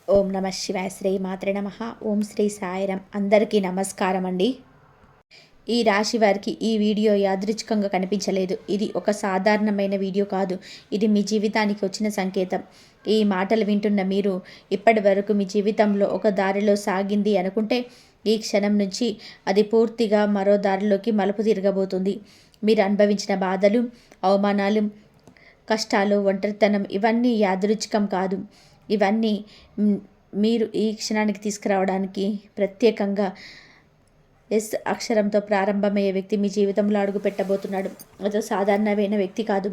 ఓం నమ శివాయ. శ్రీ మాత్రే నమ. ఓం శ్రీ సాయిరం. అందరికీ నమస్కారం అండి. ఈ రాశి వారికి ఈ వీడియో యాదృచ్ఛికంగా కనిపించలేదు. ఇది ఒక సాధారణమైన వీడియో కాదు. ఇది మీ జీవితానికి వచ్చిన సంకేతం. ఈ మాటలు వింటున్న మీరు ఇప్పటి వరకు మీ జీవితంలో ఒక దారిలో సాగింది అనుకుంటే ఈ క్షణం నుంచి అది పూర్తిగా మరో దారిలోకి మలుపు తిరగబోతుంది. మీరు అనుభవించిన బాధలు, అవమానాలు, కష్టాలు, ఒంటరితనం ఇవన్నీ యాదృచ్ఛికం కాదు. ఇవన్నీ మీరు ఈ క్షణానికి తీసుకురావడానికి ప్రత్యేకంగా ఎస్ అక్షరంతో ప్రారంభమయ్యే వ్యక్తి మీ జీవితంలో అడుగు పెట్టబోతున్నాడు. అదో సాధారణమైన వ్యక్తి కాదు.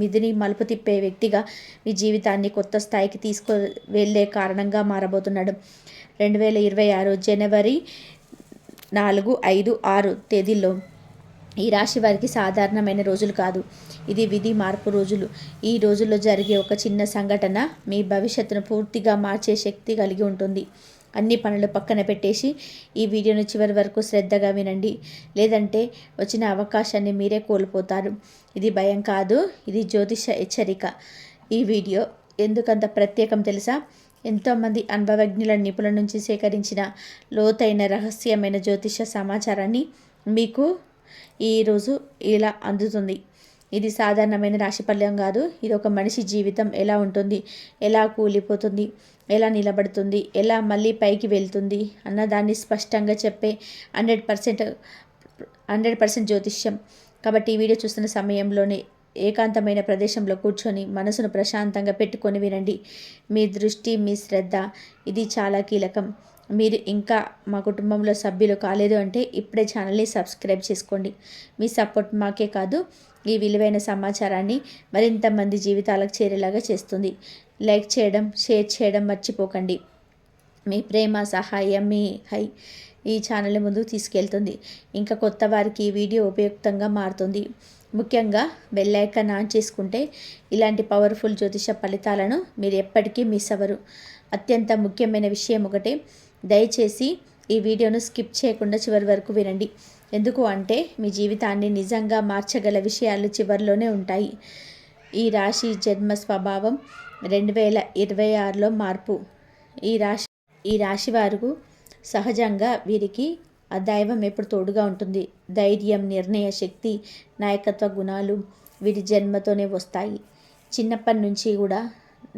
మిదిని మలుపు తిప్పే వ్యక్తిగా మీ జీవితాన్ని కొత్త స్థాయికి తీసుకు వెళ్ళే కారణంగా మారబోతున్నాడు. 2026 జనవరి 4, 5, 6 తేదీల్లో ఈ రాశి వారికి సాధారణమైన రోజులు కాదు. ఇది విధి మార్పు రోజులు. ఈ రోజుల్లో జరిగే ఒక చిన్న సంఘటన మీ భవిష్యత్తును పూర్తిగా మార్చే శక్తి కలిగి ఉంటుంది. అన్ని పనులు పక్కన పెట్టేసి ఈ వీడియోను చివరి వరకు శ్రద్ధగా వినండి. లేదంటే వచ్చిన అవకాశాన్ని మీరే కోల్పోతారు. ఇది భయం కాదు, ఇది జ్యోతిష హెచ్చరిక. ఈ వీడియో ఎందుకంత ప్రత్యేకం తెలుసా? ఎంతోమంది అనుభవజ్ఞుల నిపుణుల నుంచి సేకరించిన లోతైన రహస్యమైన జ్యోతిష సమాచారాన్ని మీకు ఈరోజు ఇలా అందుతుంది. ఇది సాధారణమైన రాశిఫలం కాదు. ఇది ఒక మనిషి జీవితం ఎలా ఉంటుంది, ఎలా కూలిపోతుంది, ఎలా నిలబడుతుంది, ఎలా మళ్ళీ పైకి వెళ్తుంది అన్నదాన్ని స్పష్టంగా చెప్పే 100% జ్యోతిష్యం. కాబట్టి ఈ వీడియో చూస్తున్న సమయంలోనే ఏకాంతమైన ప్రదేశంలో కూర్చొని మనసును ప్రశాంతంగా పెట్టుకొని వినండి. మీ దృష్టి, మీ శ్రద్ధ ఇది చాలా కీలకం. మీరు ఇంకా మా కుటుంబంలో సభ్యులు కాలేదు అంటే ఇప్పుడే ఛానల్ని సబ్స్క్రైబ్ చేసుకోండి. మీ సపోర్ట్ మాకే కాదు, ఈ విలువైన సమాచారాన్ని మరింత మంది జీవితాలకు చేరేలాగా చేస్తుంది. లైక్ చేయడం, షేర్ చేయడం మర్చిపోకండి. మీ ప్రేమ, సహాయం ఈ ఛానల్ ముందుకు తీసుకెళ్తుంది. ఇంకా కొత్త వారికి ఈ వీడియో ఉపయుక్తంగా మారుతుంది. ముఖ్యంగా బెల్ ఐకాన్ ఆన్ చేసుకుంటే ఇలాంటి పవర్ఫుల్ జ్యోతిష ఫలితాలను మీరు ఎప్పటికీ మిస్ అవ్వరు. అత్యంత ముఖ్యమైన విషయం ఒకటే, దయచేసి ఈ వీడియోను స్కిప్ చేయకుండా చివరి వరకు వినండి. ఎందుకు అంటే మీ జీవితాన్ని నిజంగా మార్చగల విషయాలు చివరిలోనే ఉంటాయి. ఈ రాశి జన్మ స్వభావం 2026లో మార్పు. ఈ రాశి వారు సహజంగా వీరికి ఆ దైవం ఎప్పుడు తోడుగా ఉంటుంది. ధైర్యం, నిర్ణయ శక్తి, నాయకత్వ గుణాలు వీరి జన్మతోనే వస్తాయి. చిన్నప్పటి నుంచి కూడా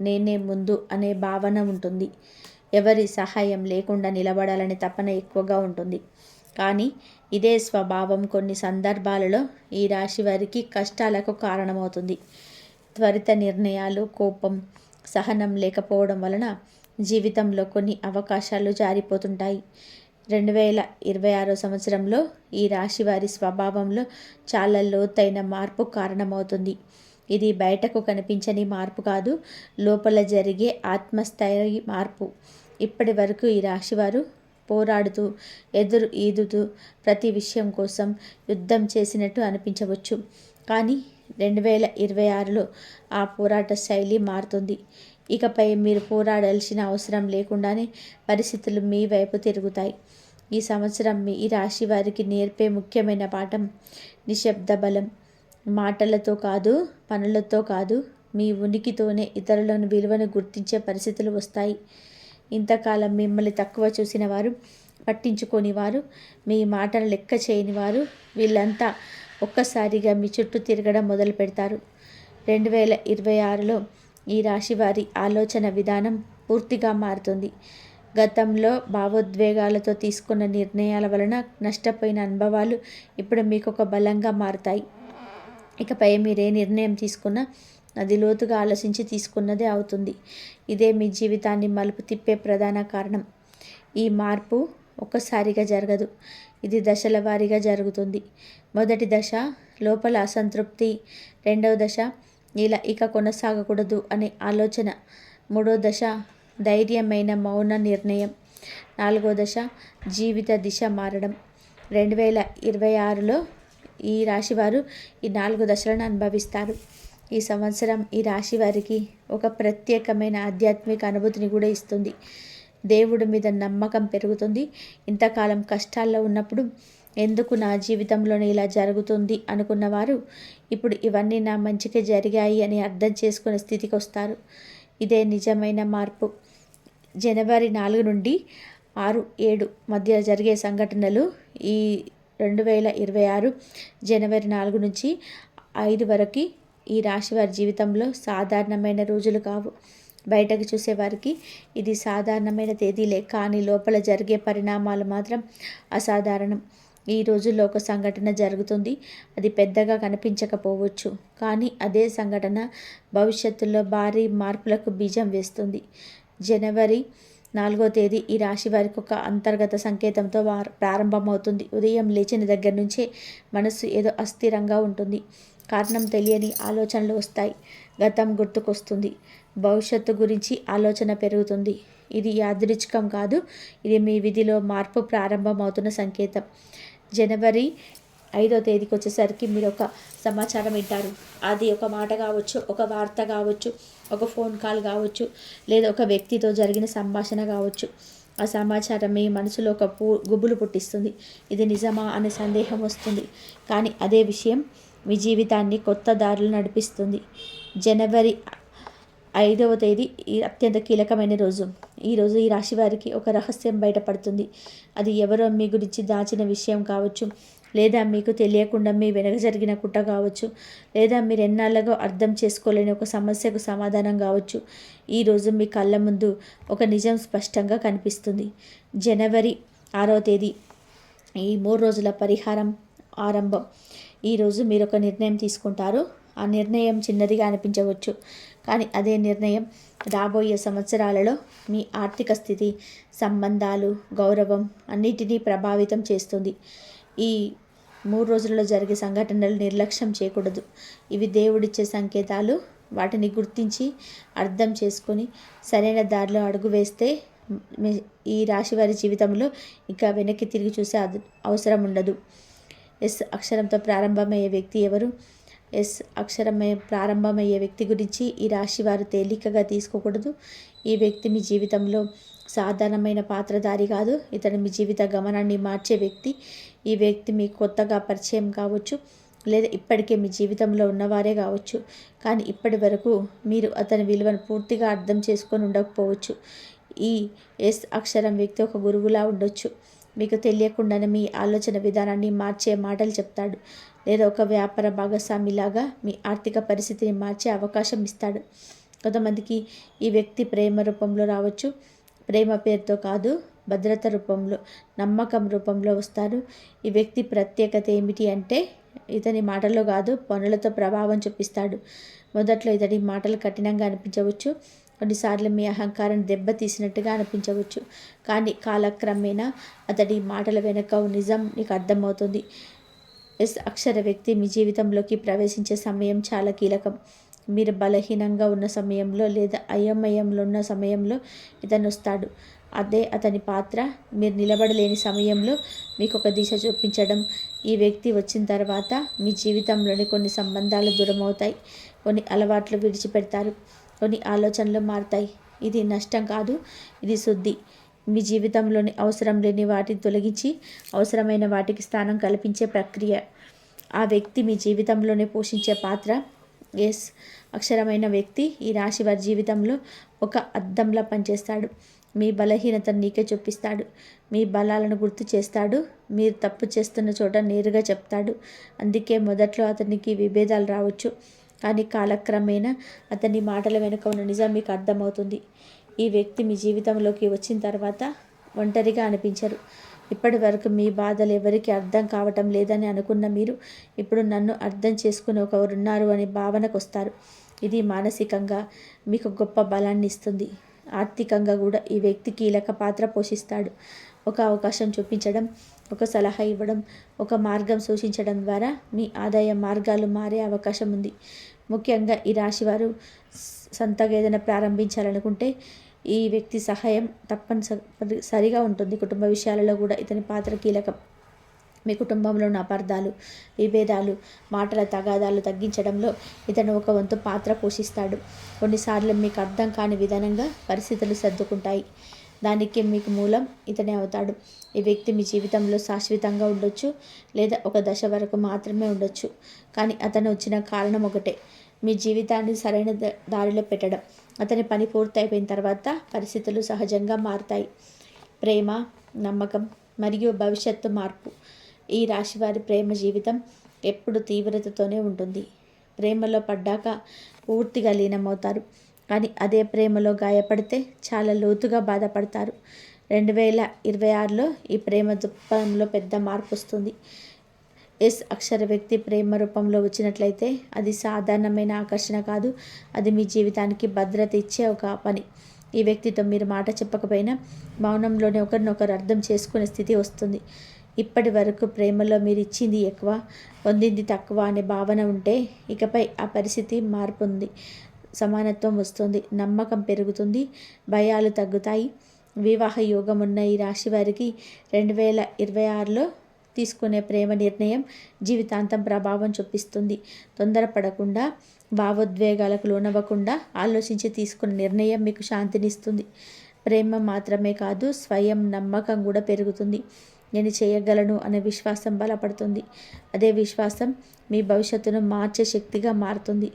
నేనే ముందు అనే భావన ఉంటుంది. ఎవరి సహాయం లేకుండా నిలబడాలనే తపన ఎక్కువగా ఉంటుంది. కానీ ఇదే స్వభావం కొన్ని సందర్భాలలో ఈ రాశి వారికి కష్టాలకు కారణమవుతుంది. త్వరిత నిర్ణయాలు, కోపం, సహనం లేకపోవడం వలన జీవితంలో కొన్ని అవకాశాలు జారిపోతుంటాయి. 2026 సంవత్సరంలో ఈ రాశి వారి స్వభావంలో చాలా లోతైన మార్పు కారణమవుతుంది. ఇది బయటకు కనిపించని మార్పు కాదు, లోపల జరిగే ఆత్మస్థాయి మార్పు. ఇప్పటి వరకు ఈ రాశివారు పోరాడుతూ, ఈదుతూ ప్రతి విషయం కోసం యుద్ధం చేసినట్టు అనిపించవచ్చు. కానీ 2026లో ఆ పోరాట శైలి మారుతుంది. ఇకపై మీరు పోరాడాల్సిన అవసరం లేకుండానే పరిస్థితులు మీ వైపు తిరుగుతాయి. ఈ సంవత్సరం ఈ రాశి వారికి నేర్పే ముఖ్యమైన పాఠం నిశ్శబ్ద బలం. మాటలతో కాదు, పనులతో కాదు, మీ ఉనికితోనే ఇతరులను విలువను గుర్తించే పరిస్థితులు వస్తాయి. ఇంతకాలం మిమ్మల్ని తక్కువ చూసిన వారు, పట్టించుకొని వారు, మీ మాటను లెక్క చేయని వారు, వీళ్ళంతా ఒక్కసారిగా మీ చుట్టూ తిరగడం మొదలు పెడతారు. 2026లో ఈ రాశి వారి ఆలోచన విధానం పూర్తిగా మారుతుంది. గతంలో భావోద్వేగాలతో తీసుకున్న నిర్ణయాల వలన నష్టపోయిన అనుభవాలు ఇప్పుడు మీకు ఒక బలంగా మారుతాయి. ఇకపై మీరే నిర్ణయం తీసుకున్నా అది లోతుగా ఆలోచించి తీసుకున్నదే అవుతుంది. ఇదే మీ జీవితాన్ని మలుపు తిప్పే ప్రధాన కారణం. ఈ మార్పు ఒక్కసారిగా జరగదు, ఇది దశల వారీగా జరుగుతుంది. మొదటి దశ లోపల అసంతృప్తి, రెండవ దశ ఇలా ఇక కొనసాగకూడదు అనే ఆలోచన, మూడో దశ ధైర్యమైన మౌన నిర్ణయం, నాలుగో దశ జీవిత దిశ మారడం. 2026లో ఈ రాశివారు ఈ 4 దశలను అనుభవిస్తారు. ఈ సంవత్సరం ఈ రాశి వారికి ఒక ప్రత్యేకమైన ఆధ్యాత్మిక అనుభూతిని కూడా ఇస్తుంది. దేవుడి మీద నమ్మకం పెరుగుతుంది. ఇంతకాలం కష్టాల్లో ఉన్నప్పుడు ఎందుకు నా జీవితంలోనే ఇలా జరుగుతుంది అనుకున్నవారు ఇప్పుడు ఇవన్నీ నా మంచికే జరిగాయి అని అర్థం చేసుకునే స్థితికి వస్తారు. ఇదే నిజమైన మార్పు. జనవరి 4 నుండి 6, 7 మధ్య జరిగే సంఘటనలు ఈ 2026 జనవరి 4 నుంచి 5 వరకు ఈ రాశి వారి జీవితంలో సాధారణమైన రోజులు కావు. బయటకు చూసేవారికి ఇది సాధారణమైన తేదీలే, కానీ లోపల జరిగే పరిణామాలు మాత్రం అసాధారణం. ఈ రోజుల్లో ఒక సంఘటన జరుగుతుంది. అది పెద్దగా కనిపించకపోవచ్చు, కానీ అదే సంఘటన భవిష్యత్తులో భారీ మార్పులకు బీజం వేస్తుంది. జనవరి 4వ తేదీ ఈ రాశి వారికి ఒక అంతర్గత సంకేతంతో ప్రారంభమవుతుంది. ఉదయం లేచిన దగ్గర నుంచే మనసు ఏదో అస్థిరంగా ఉంటుంది. కారణం తెలియని ఆలోచనలు వస్తాయి. గతం గుర్తుకొస్తుంది. భవిష్యత్తు గురించి ఆలోచన పెరుగుతుంది. ఇది యాదృచ్ఛికం కాదు, ఇది మీ విధిలో మార్పు ప్రారంభమవుతున్న సంకేతం. జనవరి 5వ తేదీకి వచ్చేసరికి మీరు ఒక సమాచారం వింటారు. అది ఒక మాట కావచ్చు, ఒక వార్త కావచ్చు, ఒక ఫోన్ కాల్ కావచ్చు, లేదా ఒక వ్యక్తితో జరిగిన సంభాషణ కావచ్చు. ఆ సమాచారం మీ మనసులో ఒక గుబులు పుట్టిస్తుంది. ఇది నిజమా అనే సందేహం వస్తుంది, కానీ అదే విషయం మీ జీవితాన్ని కొత్త దారులు నడిపిస్తుంది. జనవరి 5వ తేదీ అత్యంత కీలకమైన రోజు. ఈరోజు ఈ రాశి వారికి ఒక రహస్యం బయటపడుతుంది. అది ఎవరో మీ గురించి దాచిన విషయం కావచ్చు, లేదా మీకు తెలియకుండా మీ వెనక జరిగిన కుట్ర కావచ్చు, లేదా మీరు ఎన్నాళ్ళగా అర్థం చేసుకోలేని ఒక సమస్యకు సమాధానం కావచ్చు. ఈరోజు మీ కళ్ళ ముందు ఒక నిజం స్పష్టంగా కనిపిస్తుంది. జనవరి 6వ తేదీ ఈ 3 రోజుల పరిహారం ఆరంభం. ఈరోజు మీరు ఒక నిర్ణయం తీసుకుంటారు. ఆ నిర్ణయం చిన్నదిగా అనిపించవచ్చు, కానీ అదే నిర్ణయం రాబోయే సంవత్సరాలలో మీ ఆర్థిక స్థితి, సంబంధాలు, గౌరవం అన్నిటినీ ప్రభావితం చేస్తుంది. ఈ 3 రోజులలో జరిగే సంఘటనలు నిర్లక్ష్యం చేయకూడదు. ఇవి దేవుడిచ్చే సంకేతాలు. వాటిని గుర్తించి అర్థం చేసుకొని సరైన దారిలో అడుగు వేస్తే ఈ రాశి వారి జీవితంలో ఇంకా వెనక్కి తిరిగి చూసే అవసరం ఉండదు. ఎస్ అక్షరంతో ప్రారంభమయ్యే వ్యక్తి ఎవరు? ఎస్ అక్షరమే ప్రారంభమయ్యే వ్యక్తి గురించి ఈ రాశి వారు తేలికగా తీసుకోకూడదు. ఈ వ్యక్తి మీ జీవితంలో సాధారణమైన పాత్రధారి కాదు. ఇతను మీ జీవిత గమనాన్ని మార్చే వ్యక్తి. ఈ వ్యక్తి మీకు కొత్తగా పరిచయం కావచ్చు, లేదా ఇప్పటికే మీ జీవితంలో ఉన్నవారే కావచ్చు, కానీ ఇప్పటి వరకు మీరు అతని విలువను పూర్తిగా అర్థం చేసుకొని ఉండకపోవచ్చు. ఈ ఎస్ అక్షరం వ్యక్తి ఒక గురువులా ఉండొచ్చు. మీకు తెలియకుండానే మీ ఆలోచన విధానాన్ని మార్చే మాటలు చెప్తాడు, లేదా ఒక వ్యాపార భాగస్వామిలాగా మీ ఆర్థిక పరిస్థితిని మార్చే అవకాశం ఇస్తాడు. కొంతమందికి ఈ వ్యక్తి ప్రేమ రూపంలో రావచ్చు. ప్రేమ పేరుతో కాదు, భద్రత రూపంలో, నమ్మకం రూపంలో వస్తారు. ఈ వ్యక్తి ప్రత్యేకత ఏమిటి అంటే ఇతని మాటల్లో కాదు, పనులతో ప్రభావం చూపిస్తాడు. మొదట్లో ఇతడి మాటలు కఠినంగా అనిపించవచ్చు, కొన్నిసార్లు మీ అహంకారాన్ని దెబ్బతీసినట్టుగా అనిపించవచ్చు, కానీ కాలక్రమేణా అతడి మాటల వెనుక నిజం నీకు అర్థమవుతుంది. ఎస్ అక్షర వ్యక్తి మీ జీవితంలోకి ప్రవేశించే సమయం చాలా కీలకం. మీరు బలహీనంగా ఉన్న సమయంలో లేదా అయోమయంలో ఉన్న సమయంలో ఇతను వస్తాడు. అదే అతని పాత్ర. మీరు నిలబడలేని సమయంలో మీకు ఒక దిశ చూపించడం. ఈ వ్యక్తి వచ్చిన తర్వాత మీ జీవితంలోని కొన్ని సంబంధాలు దూరమవుతాయి, కొన్ని అలవాట్లు విడిచిపెడతారు, కొన్ని ఆలోచనలు మారుతాయి. ఇది నష్టం కాదు, ఇది శుద్ధి. మీ జీవితంలోని అవసరం లేని వాటిని తొలగించి అవసరమైన వాటికి స్థానం కల్పించే ప్రక్రియ. ఆ వ్యక్తి మీ జీవితంలోనే పోషించే పాత్ర. ఎస్ అక్షరమైన వ్యక్తి ఈ రాశి వారి జీవితంలో ఒక అద్దంలా పనిచేస్తాడు. మీ బలహీనతను నీకే చూపిస్తాడు, మీ బలాలను గుర్తు చేస్తాడు, మీరు తప్పు చేస్తున్న చోట నేరుగా చెప్తాడు. అందుకే మొదట్లో అతనికి విభేదాలు రావచ్చు, కానీ కాలక్రమేణా అతని మాటల వెనుక ఉన్న నిజం మీకు అర్థమవుతుంది. ఈ వ్యక్తి మీ జీవితంలోకి వచ్చిన తర్వాత ఒంటరిగా అనిపించరు. ఇప్పటి వరకు మీ బాధలు ఎవరికి అర్థం కావటం లేదని అనుకున్న మీరు ఇప్పుడు నన్ను అర్థం చేసుకుని ఒకరున్నారు అనే భావనకు వస్తారు. ఇది మానసికంగా మీకు గొప్ప బలాన్ని ఇస్తుంది. ఆర్థికంగా కూడా ఈ వ్యక్తి కీలక పాత్ర పోషిస్తాడు. ఒక అవకాశం చూపించడం, ఒక సలహా ఇవ్వడం, ఒక మార్గం సూచించడం ద్వారా మీ ఆదాయ మార్గాలు మారే అవకాశం ఉంది. ముఖ్యంగా ఈ రాశివారు సొంతగా ఏదైనా ప్రారంభించాలనుకుంటే ఈ వ్యక్తి సహాయం తప్పనిసరిగా ఉంటుంది. కుటుంబ విషయాలలో కూడా ఇతని పాత్ర కీలకం. మీ కుటుంబంలో ఉన్న అపార్థాలు, విభేదాలు, మాటల తగాదాలు తగ్గించడంలో ఇతను ఒక వంతు పాత్ర పోషిస్తాడు. కొన్నిసార్లు మీకు అర్థం కాని విధానంగా పరిస్థితులు సర్దుకుంటాయి. దానికి మీకు మూలం ఇతనే అవుతాడు. ఈ వ్యక్తి మీ జీవితంలో శాశ్వతంగా ఉండొచ్చు, లేదా ఒక దశ వరకు మాత్రమే ఉండొచ్చు, కానీ అతను వచ్చిన కారణం ఒకటే, మీ జీవితాన్ని సరైన దారిలో పెట్టడం. అతని పని పూర్తయిపోయిన తర్వాత పరిస్థితులు సహజంగా మారుతాయి. ప్రేమ, నమ్మకం మరియు భవిష్యత్తు మార్పు. ఈ రాశివారి ప్రేమ జీవితం ఎప్పుడు తీవ్రతతోనే ఉంటుంది. ప్రేమలో పడ్డాక పూర్తిగా లీనమవుతారు, కానీ అదే ప్రేమలో గాయపడితే చాలా లోతుగా బాధపడతారు. 2026లో ఈ ప్రేమ దృక్పథంలో పెద్ద మార్పు వస్తుంది. ఎస్ అక్షర వ్యక్తి ప్రేమ రూపంలో వచ్చినట్లయితే అది సాధారణమైన ఆకర్షణ కాదు, అది మీ జీవితానికి భద్రత ఇచ్చే ఒక పని. ఈ వ్యక్తితో మీరు మాట చెప్పకపోయినా మౌనంలోనే ఒకరినొకరు అర్థం చేసుకునే స్థితి వస్తుంది. ఇప్పటి వరకు ప్రేమలో మీరు ఇచ్చింది ఎక్కువ, పొందింది తక్కువ అనే భావన ఉంటే ఇకపై ఆ పరిస్థితి మారుతుంది. సమానత్వం వస్తుంది, నమ్మకం పెరుగుతుంది, భయాలు తగ్గుతాయి. వివాహ యోగం ఉన్న ఈ రాశి వారికి 2026లో తీసుకునే ప్రేమ నిర్ణయం జీవితాంతం ప్రభావం చూపిస్తుంది. తొందరపడకుండా, భావోద్వేగాలకు లోనవ్వకుండా ఆలోచించి తీసుకున్న నిర్ణయం మీకు శాంతినిస్తుంది. ప్రేమ మాత్రమే కాదు, స్వయం నమ్మకం కూడా పెరుగుతుంది. నేను చేయగలను అనే విశ్వాసం బలపడుతుంది. అదే విశ్వాసం మీ భవిష్యత్తును మార్చే శక్తిగా మారుతుంది.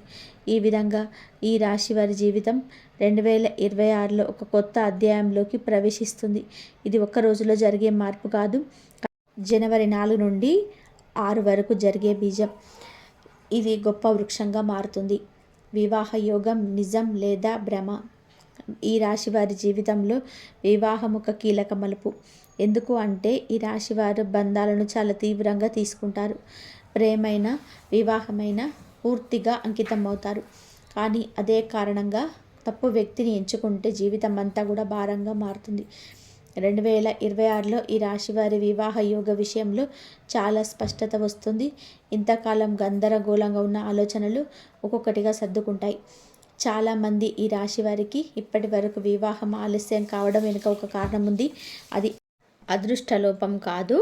ఈ విధంగా ఈ రాశి వారి జీవితం 2026లో ఒక కొత్త అధ్యాయంలోకి ప్రవేశిస్తుంది. ఇది ఒక్క రోజులో జరిగే మార్పు కాదు, జనవరి 4 నుండి 6 వరకు జరిగే బీజం. ఇది గొప్ప వృక్షంగా మారుతుంది. వివాహ యోగం నిజం లేదా భ్రమ? ఈ రాశి వారి జీవితంలో వివాహం ఒక కీలక మలుపు. ఎందుకు అంటే ఈ రాశివారు బంధాలను చాలా తీవ్రంగా తీసుకుంటారు. ప్రేమైన, వివాహమైన పూర్తిగా అంకితం అవుతారు. కానీ అదే కారణంగా తప్పు వ్యక్తిని ఎంచుకుంటే జీవితం అంతా కూడా భారంగా మారుతుంది. 2026లో ఈ రాశివారి వివాహ యోగ విషయంలో చాలా స్పష్టత వస్తుంది. ఇంతకాలం గందరగోళంగా ఉన్న ఆలోచనలు ఒక్కొక్కటిగా సర్దుకుంటాయి. చాలామంది ఈ రాశి వారికి ఇప్పటి వరకు వివాహం ఆలస్యం కావడం వెనుక ఒక కారణం ఉంది. అది అదృష్టలోపం కాదు,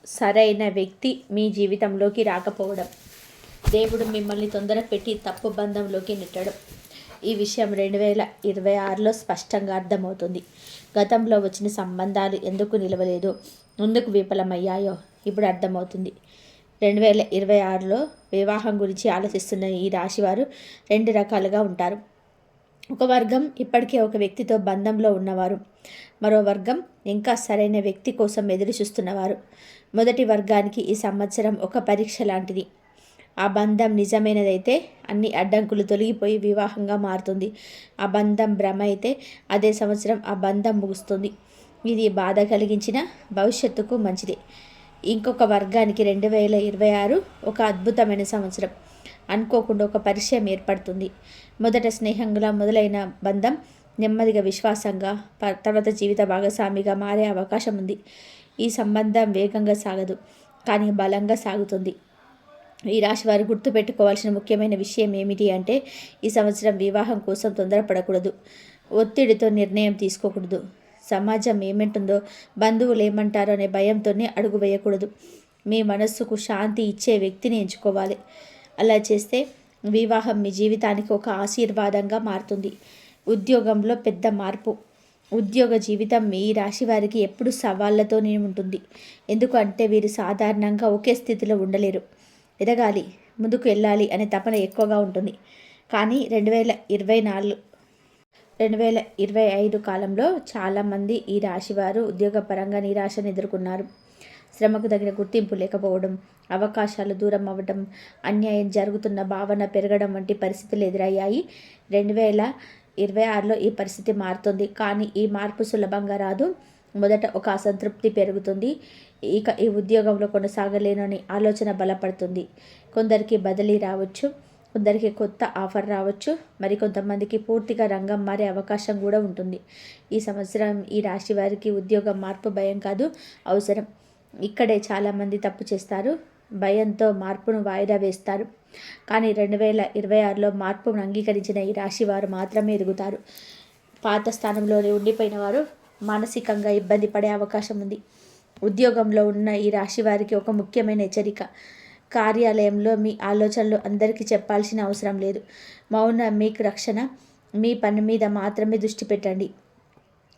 సరైన వ్యక్తి మీ జీవితంలోకి రాకపోవడం. దేవుడు మిమ్మల్ని తొందర పెట్టి తప్పు బంధంలోకి నెట్టడం. ఈ విషయం 2026లో స్పష్టంగా అర్థమవుతుంది. గతంలో వచ్చిన సంబంధాలు ఎందుకు నిలవలేదో, ఎందుకు విఫలమయ్యాయో ఇప్పుడు అర్థమవుతుంది. 2026లో వివాహం గురించి ఆలోచిస్తున్న ఈ రాశివారు 2 రకాలుగా ఉంటారు. ఒక వర్గం ఇప్పటికే ఒక వ్యక్తితో బంధంలో ఉన్నవారు, మరో వర్గం ఇంకా సరైన వ్యక్తి కోసం ఎదురు చూస్తున్నవారు. మొదటి వర్గానికి ఈ సంవత్సరం ఒక పరీక్ష లాంటిది. ఆ బంధం నిజమైనదైతే అన్ని అడ్డంకులు తొలగిపోయి వివాహంగా మారుతుంది. ఆ బంధం భ్రమ అయితే అదే సంవత్సరం ఆ బంధం ముగుస్తుంది. ఇది బాధ కలిగించిన భవిష్యత్తుకు మంచిది. ఇంకొక వర్గానికి 2026 ఒక అద్భుతమైన సంవత్సరం. అనుకోకుండా ఒక పరిచయం ఏర్పడుతుంది. మొదట స్నేహంగా మొదలైన బంధం నెమ్మదిగా విశ్వాసంగా, తర్వాత జీవిత భాగస్వామిగా మారే అవకాశం ఉంది. ఈ సంబంధం వేగంగా సాగదు, కానీ బలంగా సాగుతుంది. ఈ రాశి వారు గుర్తుపెట్టుకోవాల్సిన ముఖ్యమైన విషయం ఏమిటి అంటే, ఈ సంవత్సరం వివాహం కోసం తొందరపడకూడదు, ఒత్తిడితో నిర్ణయం తీసుకోకూడదు, సమాజం ఏమంటుందో, బంధువులు ఏమంటారో అనే భయంతోనే అడుగు వేయకూడదు. మీ మనస్సుకు శాంతి ఇచ్చే వ్యక్తిని ఎంచుకోవాలి. అలా చేస్తే వివాహం మీ జీవితానికి ఒక ఆశీర్వాదంగా మారుతుంది. ఉద్యోగంలో పెద్ద మార్పు. ఉద్యోగ జీవితం మీ రాశి వారికి ఎప్పుడు సవాళ్లతోనే ఉంటుంది. ఎందుకంటే వీరు సాధారణంగా ఒకే స్థితిలో ఉండలేరు. ఎదగాలి, ముందుకు వెళ్ళాలి అనే తపన ఎక్కువగా ఉంటుంది. కానీ 2025 కాలంలో చాలామంది ఈ రాశివారు ఉద్యోగపరంగా నిరాశను ఎదుర్కొన్నారు. శ్రమకు తగిన గుర్తింపు లేకపోవడం, అవకాశాలు దూరం అవ్వడం, అన్యాయం జరుగుతున్న భావన పెరగడం వంటి పరిస్థితులు ఎదురయ్యాయి. 2026లో ఈ పరిస్థితి మారుతుంది. కానీ ఈ మార్పు సులభంగా రాదు. మొదట ఒక అసంతృప్తి పెరుగుతుంది. ఇక ఈ ఉద్యోగంలో కొనసాగలేనని ఆలోచన బలపడుతుంది. కొందరికి బదిలీ రావచ్చు, కొందరికి కొత్త ఆఫర్ రావచ్చు, మరి కొంతమందికి పూర్తిగా రంగం మారే అవకాశం కూడా ఉంటుంది. ఈ సంవత్సరం ఈ రాశి వారికి ఉద్యోగం మార్పు భయం కాదు, అవసరం. ఇక్కడే చాలామంది తప్పు చేస్తారు. భయంతో మార్పును వాయిదా వేస్తారు. కానీ 2026లో మార్పును అంగీకరించిన ఈ రాశి వారు మాత్రమే ఎదుగుతారు. పాత స్థానంలోనే ఉండిపోయిన వారు మానసికంగా ఇబ్బంది పడే అవకాశం ఉంది. ఉద్యోగంలో ఉన్న ఈ రాశి వారికి ఒక ముఖ్యమైన హెచ్చరిక. కార్యాలయంలో మీ ఆలోచనలు అందరికీ చెప్పాల్సిన అవసరం లేదు. మౌనం మీకు రక్షణ. మీ పని మీద మాత్రమే దృష్టి పెట్టండి.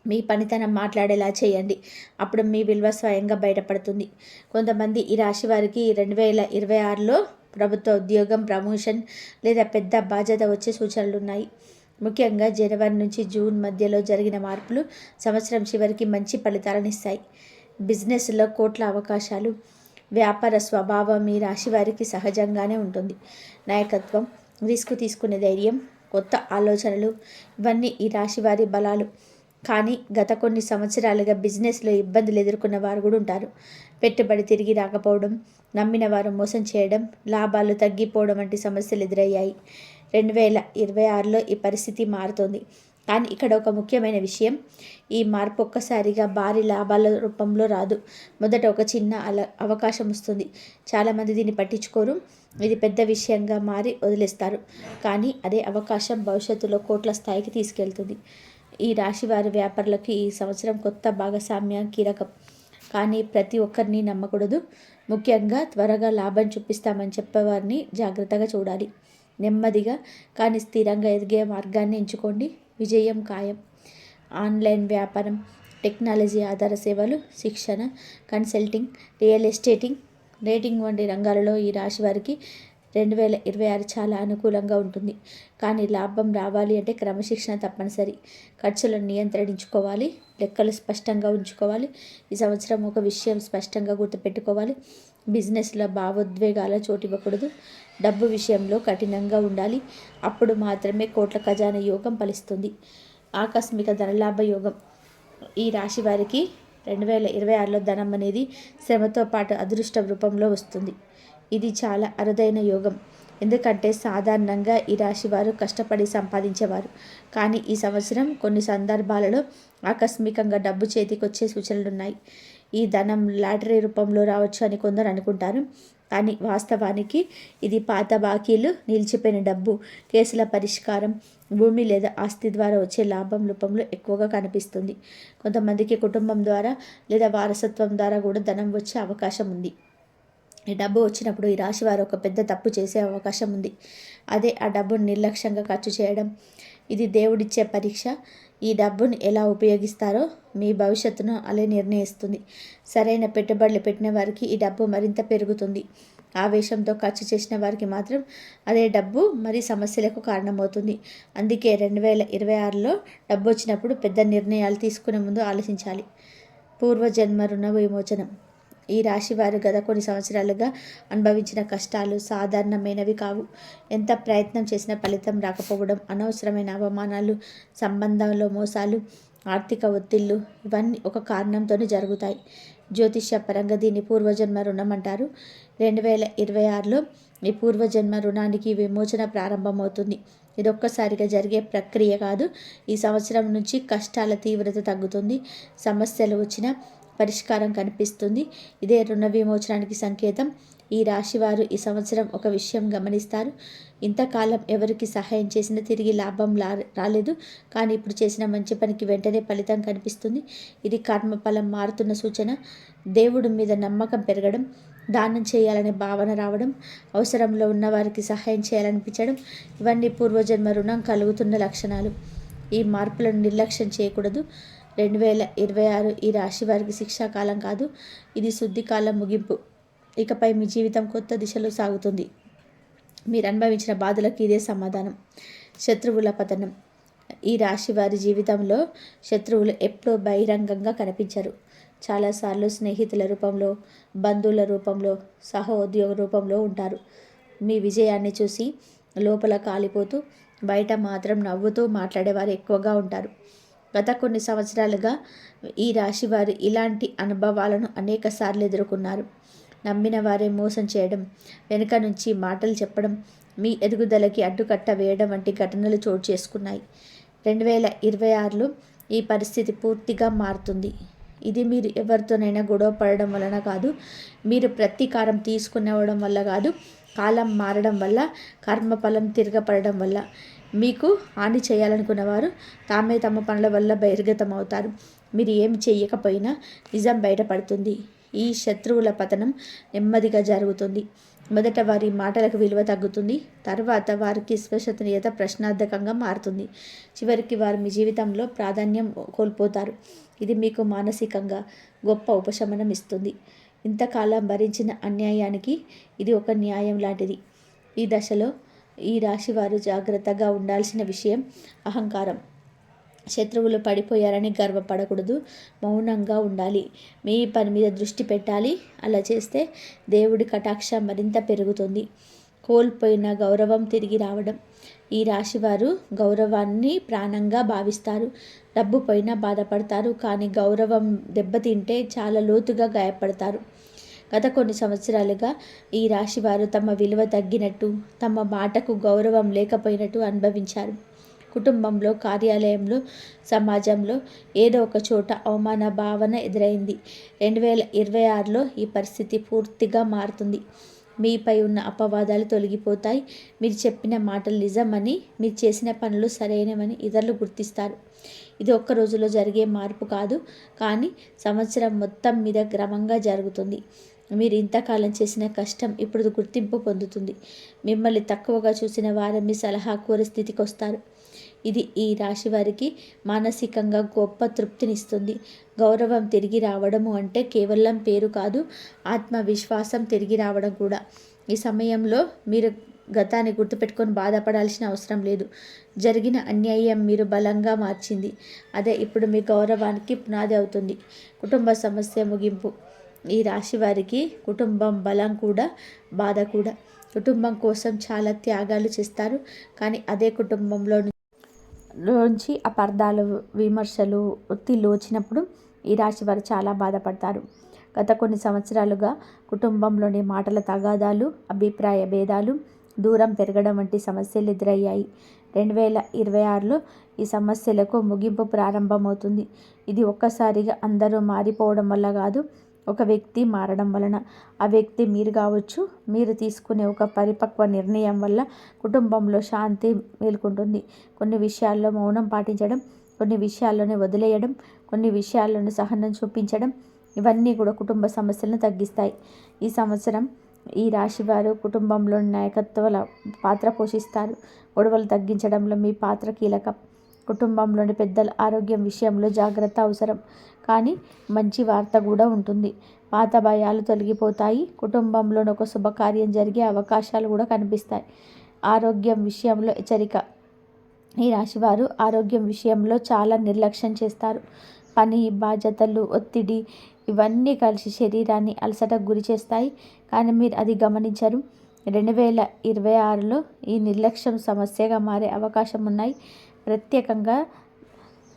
మీ పనితనం మాట్లాడేలా చేయండి. అప్పుడు మీ విలువ స్వయంగా బయటపడుతుంది. కొంతమంది ఈ రాశి వారికి 2026లో ప్రభుత్వ ఉద్యోగం, ప్రమోషన్ లేదా పెద్ద బాధ్యత వచ్చే సూచనలు ఉన్నాయి. ముఖ్యంగా జనవరి నుంచి జూన్ మధ్యలో జరిగిన మార్పులు సంవత్సరం చివరికి మంచి ఫలితాలను ఇస్తాయి. బిజినెస్లో కోట్ల అవకాశాలు. వ్యాపార స్వభావం ఈ రాశి వారికి సహజంగానే ఉంటుంది. నాయకత్వం, రిస్క్ తీసుకునే ధైర్యం, కొత్త ఆలోచనలు ఇవన్నీ ఈ రాశి వారి బలాలు. కానీ గత కొన్ని సంవత్సరాలుగా బిజినెస్లో ఇబ్బందులు ఎదుర్కొన్న వారు కూడా ఉంటారు. పెట్టుబడి తిరిగి రాకపోవడం, నమ్మిన వారు మోసం చేయడం, లాభాలు తగ్గిపోవడం వంటి సమస్యలు ఎదురయ్యాయి. 2026లో ఈ పరిస్థితి మారుతోంది. కానీ ఇక్కడ ఒక ముఖ్యమైన విషయం, ఈ మార్పు ఒక్కసారిగా భారీ లాభాల రూపంలో రాదు. మొదట ఒక చిన్న అవకాశం వస్తుంది. చాలామంది దీన్ని పట్టించుకోరు. ఇది పెద్ద విషయంగా మారి వదిలేస్తారు. కానీ అదే అవకాశం భవిష్యత్తులో కోట్ల స్థాయికి తీసుకెళ్తుంది. ఈ రాశి వారి వ్యాపారులకు ఈ సంవత్సరం కొత్త భాగస్వామ్యం కీలకం. కానీ ప్రతి ఒక్కరిని నమ్మకూడదు. ముఖ్యంగా త్వరగా లాభం చూపిస్తామని చెప్పేవారిని జాగ్రత్తగా చూడాలి. నెమ్మదిగా కానీ స్థిరంగా ఎదిగే మార్గాన్ని ఎంచుకోండి. విజయం ఖాయం. ఆన్లైన్ వ్యాపారం, టెక్నాలజీ ఆధార సేవలు, శిక్షణ, కన్సల్టింగ్, రియల్ ఎస్టేటింగ్, రేటింగ్ వంటి రంగాలలో ఈ రాశి వారికి 2026 చాలా అనుకూలంగా ఉంటుంది. కానీ లాభం రావాలి అంటే క్రమశిక్షణ తప్పనిసరి. ఖర్చులను నియంత్రించుకోవాలి, లెక్కలు స్పష్టంగా ఉంచుకోవాలి. ఈ సంవత్సరం ఒక విషయం స్పష్టంగా గుర్తుపెట్టుకోవాలి, బిజినెస్లో భావోద్వేగాల చోటివ్వకూడదు. డబ్బు విషయంలో కఠినంగా ఉండాలి. అప్పుడు మాత్రమే కోట్ల ఖజానా యోగం ఫలిస్తుంది. ఆకస్మిక ధనలాభ యోగం. ఈ రాశి వారికి 2026లో ధనం అనేది శ్రమతో పాటు అదృష్ట రూపంలో వస్తుంది. ఇది చాలా అరుదైన యోగం. ఎందుకంటే సాధారణంగా ఈ రాశి వారు కష్టపడి సంపాదించేవారు. కానీ ఈ సంవత్సరం కొన్ని సందర్భాలలో ఆకస్మికంగా డబ్బు చేతికి వచ్చే సూచనలున్నాయి. ఈ ధనం లాటరీ రూపంలో రావచ్చు అని కొందరు అనుకుంటారు. కానీ వాస్తవానికి ఇది పాత బాకీలు, నిలిచిపోయిన డబ్బు, కేసుల పరిష్కారం, భూమి లేదా ఆస్తి ద్వారా వచ్చే లాభం రూపంలో ఎక్కువగా కనిపిస్తుంది. కొంతమందికి కుటుంబం ద్వారా లేదా వారసత్వం ద్వారా కూడా ధనం వచ్చే అవకాశం ఉంది. ఈ డబ్బు వచ్చినప్పుడు ఈ రాశి వారు ఒక పెద్ద తప్పు చేసే అవకాశం ఉంది. అదే ఆ డబ్బును నిర్లక్ష్యంగా ఖర్చు చేయడం. ఇది దేవుడిచ్చే పరీక్ష. ఈ డబ్బును ఎలా ఉపయోగిస్తారో మీ భవిష్యత్తును అలా నిర్ణయిస్తుంది. సరైన పెట్టుబడులు పెట్టిన వారికి ఈ డబ్బు మరింత పెరుగుతుంది. ఆవేశంతో ఖర్చు చేసిన వారికి మాత్రం అదే డబ్బు మరి సమస్యలకు కారణమవుతుంది. అందుకే 2026లో డబ్బు వచ్చినప్పుడు పెద్ద నిర్ణయాలు తీసుకునే ముందు ఆలోచించాలి. పూర్వజన్మ రుణ విమోచనం. ఈ రాశి వారు గత కొన్ని సంవత్సరాలుగా అనుభవించిన కష్టాలు సాధారణమైనవి కావు. ఎంత ప్రయత్నం చేసినా ఫలితం రాకపోవడం, అనవసరమైన అవమానాలు, సంబంధంలో మోసాలు, ఆర్థిక ఒత్తిళ్లు ఇవన్నీ ఒక కారణంతోనే జరుగుతాయి. జ్యోతిష్య పరంగా దీన్ని పూర్వజన్మ రుణం అంటారు. 2026లో ఈ పూర్వజన్మ రుణానికి విమోచన ప్రారంభమవుతుంది. ఇది ఒక్కసారిగా జరిగే ప్రక్రియ కాదు. ఈ సంవత్సరం నుంచి కష్టాల తీవ్రత తగ్గుతుంది. సమస్యలు వచ్చినా పరిష్కారం కనిపిస్తుంది. ఇదే రుణ విమోచనానికి సంకేతం. ఈ రాశివారు ఈ సంవత్సరం ఒక విషయం గమనిస్తారు. ఇంతకాలం ఎవరికి సహాయం చేసినా తిరిగి లాభం రాలేదు. కానీ ఇప్పుడు చేసిన మంచి పనికి వెంటనే ఫలితం కనిపిస్తుంది. ఇది కర్మఫలం మారుతున్న సూచన. దేవుడి మీద నమ్మకం పెరగడం, దానం చేయాలనే భావన రావడం, అవసరంలో ఉన్న వారికి సహాయం చేయాలనిపించడం ఇవన్నీ పూర్వజన్మ రుణం కలుగుతున్న లక్షణాలు. ఈ మార్పులను నిర్లక్ష్యం చేయకూడదు. 2026 ఈ రాశి వారికి శిక్షాకాలం కాదు, ఇది శుద్ధికాలం ముగింపు. ఇకపై మీ జీవితం కొత్త దిశలో సాగుతుంది. మీరు అనుభవించిన బాధలకు ఇదే సమాధానం. శత్రువుల పతనం. ఈ రాశి వారి జీవితంలో శత్రువులు ఎప్పుడూ బహిరంగంగా కనిపించరు. చాలాసార్లు స్నేహితుల రూపంలో, బంధువుల రూపంలో, సహోద్యోగ రూపంలో ఉంటారు. మీ విజయాన్ని చూసి లోపల కాలిపోతూ బయట మాత్రం నవ్వుతూ మాట్లాడేవారు ఎక్కువగా ఉంటారు. గత కొన్ని సంవత్సరాలుగా ఈ రాశి వారు ఇలాంటి అనుభవాలను అనేక సార్లు ఎదుర్కొన్నారు. నమ్మిన వారే మోసం చేయడం, వెనుక నుంచి మాటలు చెప్పడం, మీ ఎదుగుదలకి అడ్డుకట్ట వేయడం వంటి ఘటనలు చోటు చేసుకున్నాయి. 2026లో ఈ పరిస్థితి పూర్తిగా మారుతుంది. ఇది మీరు ఎవరితోనైనా గొడవ పడడం వలన కాదు, మీరు ప్రతీకారం తీసుకునేవడం వల్ల కాదు, కాలం మారడం వల్ల, కర్మఫలం తిరగపడడం వల్ల. మీకు హాని చేయాలనుకున్న వారు తామే తమ పనుల వల్ల బహిర్గతం అవుతారు. మీరు ఏమి చేయకపోయినా నిజం బయటపడుతుంది. ఈ శత్రువుల పతనం నెమ్మదిగా జరుగుతుంది. మొదట వారి మాటలకు విలువ తగ్గుతుంది. తర్వాత వారికి విశ్వసనీయత ప్రశ్నార్థకంగా మారుతుంది. చివరికి వారు మీ జీవితంలో ప్రాధాన్యం కోల్పోతారు. ఇది మీకు మానసికంగా గొప్ప ఉపశమనం ఇస్తుంది. ఇంతకాలం భరించిన అన్యాయానికి ఇది ఒక న్యాయం లాంటిది. ఈ దశలో ఈ రాశి వారు జాగ్రత్తగా ఉండాల్సిన విషయం అహంకారం. శత్రువులు పడిపోయారని గర్వపడకూడదు, మౌనంగా ఉండాలి, మీ పని మీద దృష్టి పెట్టాలి. అలా చేస్తే దేవుడి కటాక్షం మరింత పెరుగుతుంది. కోల్పోయిన గౌరవం తిరిగి రావడం. ఈ రాశివారు గౌరవాన్ని ప్రాణంగా భావిస్తారు. డబ్బు పోయినా బాధపడతారు, కానీ గౌరవం దెబ్బతింటే చాలా లోతుగా గాయపడతారు. గత కొన్ని సంవత్సరాలుగా ఈ రాశివారు తమ విలువ తగ్గినట్టు, తమ మాటకు గౌరవం లేకపోయినట్టు అనుభవించారు. కుటుంబంలో, కార్యాలయంలో, సమాజంలో ఏదో ఒక చోట అవమాన భావన ఎదురైంది. 2026లో ఈ పరిస్థితి పూర్తిగా మారుతుంది. మీపై ఉన్న అపవాదాలు తొలగిపోతాయి. మీరు చెప్పిన మాటలు నిజమని, మీరు చేసిన పనులు సరైనవని ఇతరులు గుర్తిస్తారు. ఇది ఒక్క రోజులో జరిగే మార్పు కాదు, కానీ సంవత్సరం మొత్తం మీద క్రమంగా జరుగుతుంది. మీరు ఇంతకాలం చేసిన కష్టం ఇప్పుడు గుర్తింపు పొందుతుంది. మిమ్మల్ని తక్కువగా చూసిన వారు మీ సలహా కోరే స్థితికి వస్తారు. ఇది ఈ రాశి వారికి మానసికంగా గొప్ప తృప్తినిస్తుంది. గౌరవం తిరిగి రావడము అంటే కేవలం పేరు కాదు, ఆత్మవిశ్వాసం తిరిగి రావడం కూడా. ఈ సమయంలో మీరు గతాన్ని గుర్తుపెట్టుకొని బాధపడాల్సిన అవసరం లేదు. జరిగిన అన్యాయం మీరు బలంగా మార్చింది. అదే ఇప్పుడు మీ గౌరవానికి పునాది అవుతుంది. కుటుంబ సమస్య ముగింపు. ఈ రాశి వారికి కుటుంబం బలం కూడా, బాధ కూడా. కుటుంబం కోసం చాలా త్యాగాలు చేస్తారు, కానీ అదే కుటుంబంలో నుంచి అపార్థాలు, విమర్శలు, ఒత్తిళ్ళు వచ్చినప్పుడు ఈ రాశి వారు చాలా బాధపడతారు. గత కొన్ని సంవత్సరాలుగా కుటుంబంలోని మాటల తగాదాలు, అభిప్రాయ భేదాలు, దూరం పెరగడం వంటి సమస్యలు ఎదురయ్యాయి. 2026లో ఈ సమస్యలకు ముగింపు ప్రారంభమవుతుంది. ఇది ఒక్కసారిగా అందరూ మారిపోవడం వల్ల కాదు, ఒక వ్యక్తి మారడం వలన. ఆ వ్యక్తి మీరు కావచ్చు. మీరు తీసుకునే ఒక పరిపక్వ నిర్ణయం వల్ల కుటుంబంలో శాంతి మేలుకుంటుంది. కొన్ని విషయాల్లో మౌనం పాటించడం, కొన్ని విషయాల్లోనే వదిలేయడం, కొన్ని విషయాల్లోనే సహనం చూపించడం, ఇవన్నీ కూడా కుటుంబ సమస్యలను తగ్గిస్తాయి. ఈ సంవత్సరం ఈ రాశివారు కుటుంబంలోని నాయకత్వాల పాత్ర పోషిస్తారు. గొడవలు తగ్గించడంలో మీ పాత్ర కీలకం. కుటుంబంలోని పెద్దల ఆరోగ్యం విషయంలో జాగ్రత్త అవసరం, కానీ మంచి వార్త కూడా ఉంటుంది. పాత భయాలు తొలగిపోతాయి. కుటుంబంలోని ఒక శుభకార్యం జరిగే అవకాశాలు కూడా కనిపిస్తాయి. ఆరోగ్యం విషయంలో హెచ్చరిక. ఈ రాశివారు ఆరోగ్యం విషయంలో చాలా నిర్లక్ష్యం చేస్తారు. పని, బాధ్యతలు, ఒత్తిడి ఇవన్నీ కలిసి శరీరాన్ని అలసటకు గురి చేస్తాయి, కానీ మీరు అది గమనించరు. 2026లో ఈ నిర్లక్ష్యం సమస్యగా మారే అవకాశం ఉన్నాయి. ప్రత్యేకంగా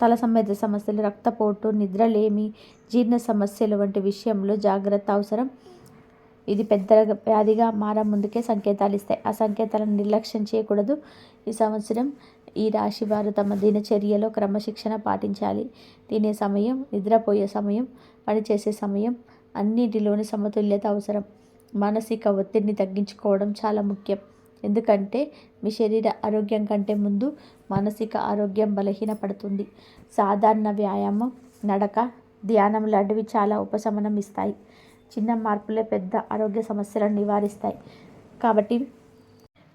తల సంబంధిత సమస్యలు, రక్తపోటు, నిద్రలేమి, జీర్ణ సమస్యలు వంటి విషయంలో జాగ్రత్త అవసరం. ఇది పెద్ద వ్యాధిగా ముందుకే సంకేతాలు ఇస్తాయి. ఆ సంకేతాలను నిర్లక్ష్యం చేయకూడదు. ఈ సంవత్సరం ఈ రాశి వారు తమ దినచర్యలో క్రమశిక్షణ పాటించాలి. తినే సమయం, నిద్రపోయే సమయం, పనిచేసే సమయం అన్నిటిలోని సమతుల్యత అవసరం. మానసిక ఒత్తిడిని తగ్గించుకోవడం చాలా ముఖ్యం. ఎందుకంటే మీ శరీర ఆరోగ్యం కంటే ముందు మానసిక ఆరోగ్యం బలహీనపడుతుంది. సాధారణ వ్యాయామం, నడక, ధ్యానం లాంటివి చాలా ఉపశమనం ఇస్తాయి. చిన్న మార్పులే పెద్ద ఆరోగ్య సమస్యలను నివారిస్తాయి. కాబట్టి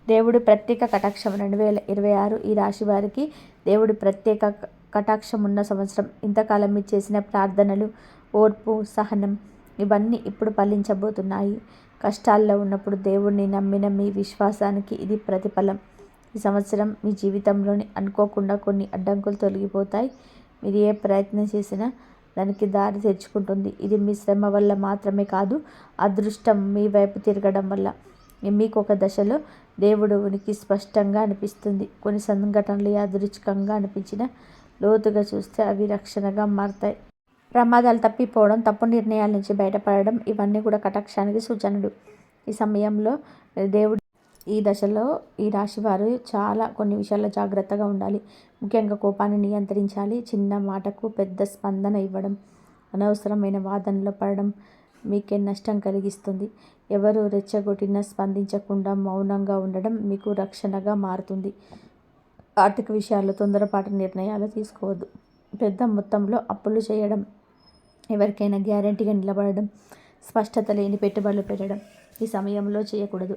దేవుడి ప్రత్యేక కటాక్షం 2026 ఈ రాశి వారికి దేవుడి ప్రత్యేక కటాక్షం ఉన్న సంవత్సరం. ఇంతకాలం మీరు చేసిన ప్రార్థనలు, ఓర్పు, సహనం ఇవన్నీ ఇప్పుడు ఫలించబోతున్నాయి. కష్టాల్లో ఉన్నప్పుడు దేవుడిని నమ్మిన మీ విశ్వాసానికి ఇది ప్రతిఫలం. ఈ సంవత్సరం మీ జీవితంలోని అనుకోకుండా కొన్ని అడ్డంకులు తొలగిపోతాయి. మీరు ఏ ప్రయత్నం చేసినా దానికి దారి తెరుచుకుంటుంది. ఇది మీ శ్రమ వల్ల మాత్రమే కాదు, అదృష్టం మీ వైపు తిరగడం వల్ల. మీకు ఒక దశలో దేవుడు ఉనికి స్పష్టంగా అనిపిస్తుంది. కొన్ని సంఘటనలు యాదృచ్ఛికంగా అనిపించిన లోతుగా చూస్తే అవి రక్షణగా మారతాయి. ప్రమాదాలు తప్పిపోవడం, తప్పు నిర్ణయాల నుంచి బయటపడడం ఇవన్నీ కూడా కటాక్షానికి సూచనలు. ఈ సమయంలో దేవుడు ఈ దశలో ఈ రాశివారు చాలా కొన్ని విషయాల్లో జాగ్రత్తగా ఉండాలి. ముఖ్యంగా కోపాన్ని నియంత్రించాలి. చిన్న మాటకు పెద్ద స్పందన ఇవ్వడం, అనవసరమైన వాదనలో పడడం మీకే నష్టం కలిగిస్తుంది. ఎవరు రెచ్చగొట్టినా స్పందించకుండా మౌనంగా ఉండడం మీకు రక్షణగా మారుతుంది. ఆర్థిక విషయాల్లో తొందరపాటు నిర్ణయాలు తీసుకోవద్దు. పెద్ద మొత్తంలో అప్పులు చేయడం, ఎవరికైనా గ్యారెంటీగా నిలబడడం, స్పష్టత లేని పెట్టుబడులు పెట్టడం ఈ సమయంలో చేయకూడదు.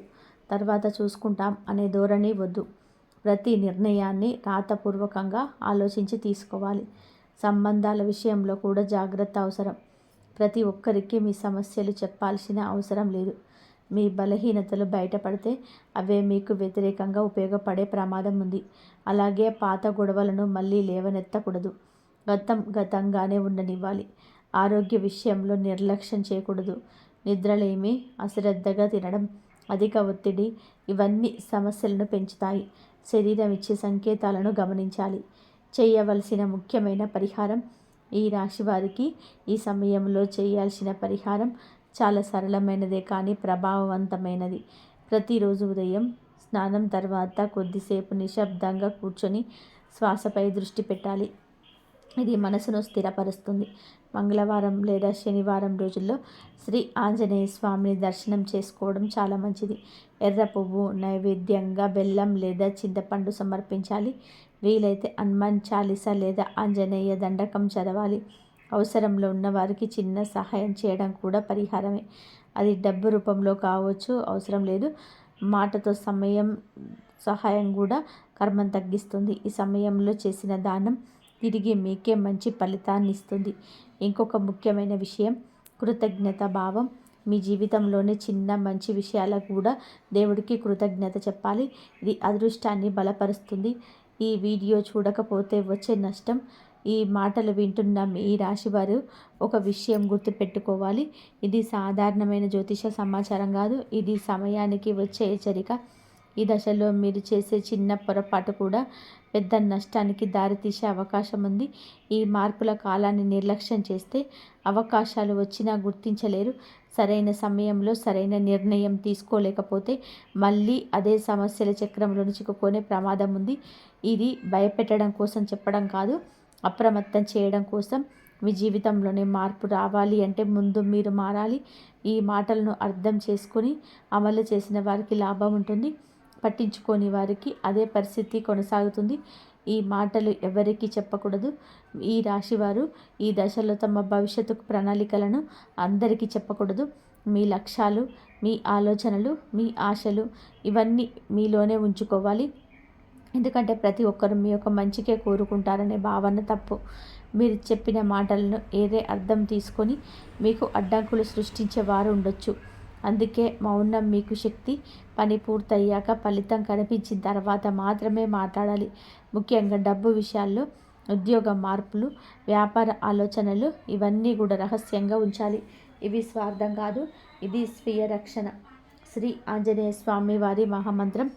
తర్వాత చూసుకుంటాం అనే ధోరణి వద్దు. ప్రతి నిర్ణయాన్ని రాతపూర్వకంగా ఆలోచించి తీసుకోవాలి. సంబంధాల విషయంలో కూడా జాగ్రత్త అవసరం. ప్రతి ఒక్కరికి మీ సమస్యలు చెప్పాల్సిన అవసరం లేదు. మీ బలహీనతలు బయటపడితే అవే మీకు వ్యతిరేకంగా ఉపయోగపడే ప్రమాదం ఉంది. అలాగే పాత గొడవలను మళ్ళీ లేవనెత్తకూడదు. గతంగానే ఉండనివ్వాలి. ఆరోగ్య విషయంలో నిర్లక్ష్యం చేయకూడదు. నిద్రలేమి, అశ్రద్ధగా తినడం, అధిక ఒత్తిడి ఇవన్నీ సమస్యలను పెంచుతాయి. శరీరం ఇచ్చే సంకేతాలను గమనించాలి. చేయవలసిన ముఖ్యమైన పరిహారం. ఈ రాశి వారికి ఈ సమయంలో చేయాల్సిన పరిహారం చాలా సరళమైనదే కానీ ప్రభావవంతమైనది. ప్రతిరోజు ఉదయం స్నానం తర్వాత కొద్దిసేపు నిశ్శబ్దంగా కూర్చొని శ్వాసపై దృష్టి పెట్టాలి. ఇది మనసును స్థిరపరుస్తుంది. మంగళవారం లేదా శనివారం రోజుల్లో శ్రీ ఆంజనేయ స్వామిని దర్శనం చేసుకోవడం చాలా మంచిది. ఎర్ర పువ్వు నైవేద్యంగా బెల్లం లేదా చింతపండు సమర్పించాలి. వీలైతే హనుమాన్ చాలీసా లేదా ఆంజనేయ దండకం చదవాలి. అవసరంలో ఉన్న వారికి చిన్న సహాయం చేయడం కూడా పరిహారమే. అది డబ్బు రూపంలో కావచ్చు, అవసరం లేదు. మాటతో సహాయం కూడా కర్మం తగ్గిస్తుంది. ఈ సమయంలో చేసిన దానం తిరిగి మీకే మంచి ఫలితాన్ని ఇస్తుంది. ఇంకొక ముఖ్యమైన విషయం, కృతజ్ఞత భావం. మీ జీవితంలోని చిన్న మంచి రాశివాలకు కూడా దేవుడికి కృతజ్ఞత చెప్పాలి. ఇది అదృష్టాన్ని బలపరుస్తుంది. ఈ వీడియో చూడకపోతే వచ్చే నష్టం. ఈ మాటలు వింటున్న మీ రాశివారు ఒక విషయం గుర్తుపెట్టుకోవాలి. ఇది సాధారణమైన జ్యోతిష సమాచారం కాదు. ఇది సమయానికి వచ్చే హెచ్చరిక. ఈ దశలో మీరు చేసే చిన్న పొరపాటు కూడా పెద్ద నష్టానికి దారితీసే అవకాశం ఉంది. ఈ మార్పుల కాలాన్ని నిర్లక్ష్యం చేస్తే అవకాశాలు వచ్చినా గుర్తించలేరు. సరైన సమయంలో సరైన నిర్ణయం తీసుకోలేకపోతే మళ్ళీ అదే సమస్యల చక్రంలో చిక్కుకునే ప్రమాదం ఉంది. ఇది భయపెట్టడం కోసం చెప్పడం కాదు, అప్రమత్తం చేయడం కోసం. మీ జీవితంలోనే మార్పు రావాలి అంటే ముందు మీరు మారాలి. ఈ మాటలను అర్థం చేసుకొని అమలు చేసిన వారికి లాభం ఉంటుంది. పట్టించుకోని వారికి అదే పరిస్థితి కొనసాగుతుంది. ఈ మాటలు ఎవరికీ చెప్పకూడదు. ఈ రాశివారు ఈ దశలో తమ భవిష్యత్తు ప్రణాళికలను అందరికీ చెప్పకూడదు. మీ లక్ష్యాలు, మీ ఆలోచనలు, మీ ఆశలు ఇవన్నీ మీలోనే ఉంచుకోవాలి. ఎందుకంటే ప్రతి ఒక్కరు మీ యొక్క మంచికే కోరుకుంటారనే భావన తప్పు. మీరు చెప్పిన మాటలను ఏదే అర్థం తీసుకొని మీకు అడ్డంకులు సృష్టించే వారు ఉండొచ్చు. అందుకే మౌనం మీకు శక్తి. పని పూర్తయ్యాక ఫలితం కనిపించిన తర్వాత మాత్రమే మాట్లాడాలి. ముఖ్యంగా డబ్బు విషయాల్లో, ఉద్యోగ మార్పులు, వ్యాపార ఆలోచనలు ఇవన్నీ కూడా రహస్యంగా ఉంచాలి. ఇవి స్వార్థం కాదు, ఇది స్వీయ రక్షణ. శ్రీ ఆంజనేయ స్వామి వారి మహామంత్రం.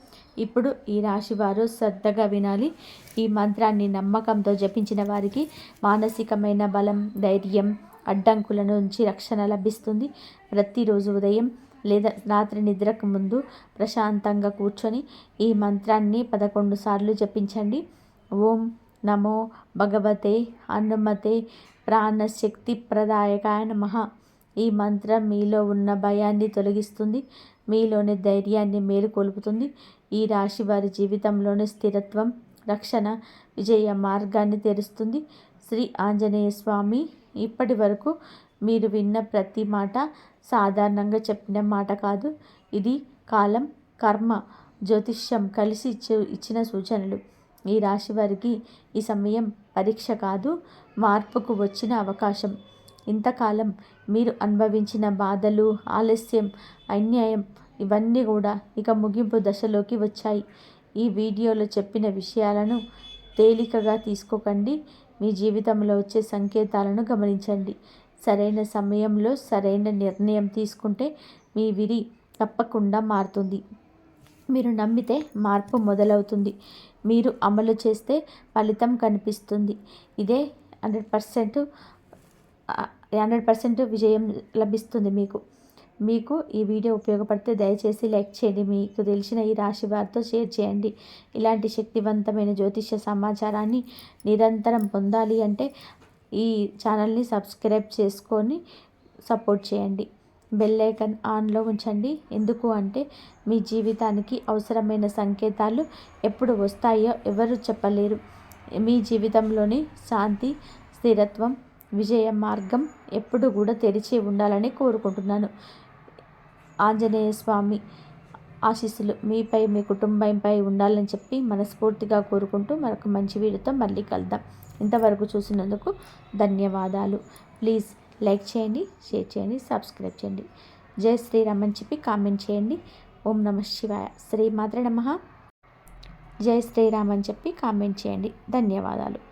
ఇప్పుడు ఈ రాశి వారు శ్రద్ధగా వినాలి. ఈ మంత్రాన్ని నమ్మకంతో జపించిన వారికి మానసికమైన బలం, ధైర్యం, అడ్డంకుల నుంచి రక్షణ లభిస్తుంది. ప్రతిరోజు ఉదయం లేదా రాత్రి నిద్రకు ముందు ప్రశాంతంగా కూర్చొని ఈ మంత్రాన్ని 11 సార్లు జపించండి. ఓం నమో భగవతే హనుమతే ప్రాణశక్తి ప్రదాయకాయ నమః. ఈ మంత్రం మీలో ఉన్న భయాన్ని తొలగిస్తుంది, మీలోని ధైర్యాన్ని మేలుకొల్పుతుంది. ఈ రాశి వారి జీవితంలోని స్థిరత్వం, రక్షణ, విజయ మార్గాన్ని తెరుస్తుంది. శ్రీ ఆంజనేయ స్వామి, ఇప్పటి వరకు మీరు విన్న ప్రతి మాట సాధారణంగా చెప్పిన మాట కాదు. ఇది కాలం, కర్మ, జ్యోతిష్యం కలిసి ఇచ్చిన సూచనలు. ఈ రాశి వారికి ఈ సమయం పరీక్ష కాదు, మార్పుకు వచ్చిన అవకాశం. ఇంతకాలం మీరు అనుభవించిన బాధలు, ఆలస్యం, అన్యాయం ఇవన్నీ కూడా ఇక ముగింపు దశలోకి వచ్చాయి. ఈ వీడియోలో చెప్పిన విషయాలను తేలికగా తీసుకోకండి. మీ జీవితంలో వచ్చే సంకేతాలను గమనించండి. సరైన సమయంలో సరైన నిర్ణయం తీసుకుంటే మీ విధి తప్పకుండా మారుతుంది. మీరు నమ్మితే మార్పు మొదలవుతుంది. మీరు అమలు చేస్తే ఫలితం కనిపిస్తుంది. ఇదే 100% విజయం లభిస్తుంది మీకు ఈ వీడియో ఉపయోగపడితే దయచేసి లైక్ చేయండి. మీకు తెలిసిన ఈ రాశి వారితో షేర్ చేయండి. ఇలాంటి శక్తివంతమైన జ్యోతిష సమాచారాన్ని నిరంతరం పొందాలి అంటే ఈ ఛానల్ని సబ్స్క్రైబ్ చేసుకొని సపోర్ట్ చేయండి. బెల్ ఐకాన్ ఆన్లో ఉంచండి. ఎందుకు అంటే మీ జీవితానికి అవసరమైన సంకేతాలు ఎప్పుడు వస్తాయో ఎవరు చెప్పలేరు. మీ జీవితంలోని శాంతి, స్థిరత్వం, విజయ మార్గం ఎప్పుడు కూడా తెరిచి ఉండాలని కోరుకుంటున్నాను. ఆంజనేయ స్వామి ఆశీస్సులు మీపై, మీ కుటుంబంపై ఉండాలని చెప్పి మనస్ఫూర్తిగా కోరుకుంటూ మరొక మంచి వీడియోతో మళ్ళీ కలుద్దాం. ఇంతవరకు చూసినందుకు ధన్యవాదాలు. ప్లీజ్ లైక్ చేయండి, షేర్ చేయండి, సబ్స్క్రైబ్ చేయండి. జై శ్రీరామ్ అని చెప్పి కామెంట్ చేయండి. ఓం నమః శివాయ. శ్రీమాత్రే నమః. జై శ్రీరామ్ అని చెప్పి కామెంట్ చేయండి. ధన్యవాదాలు.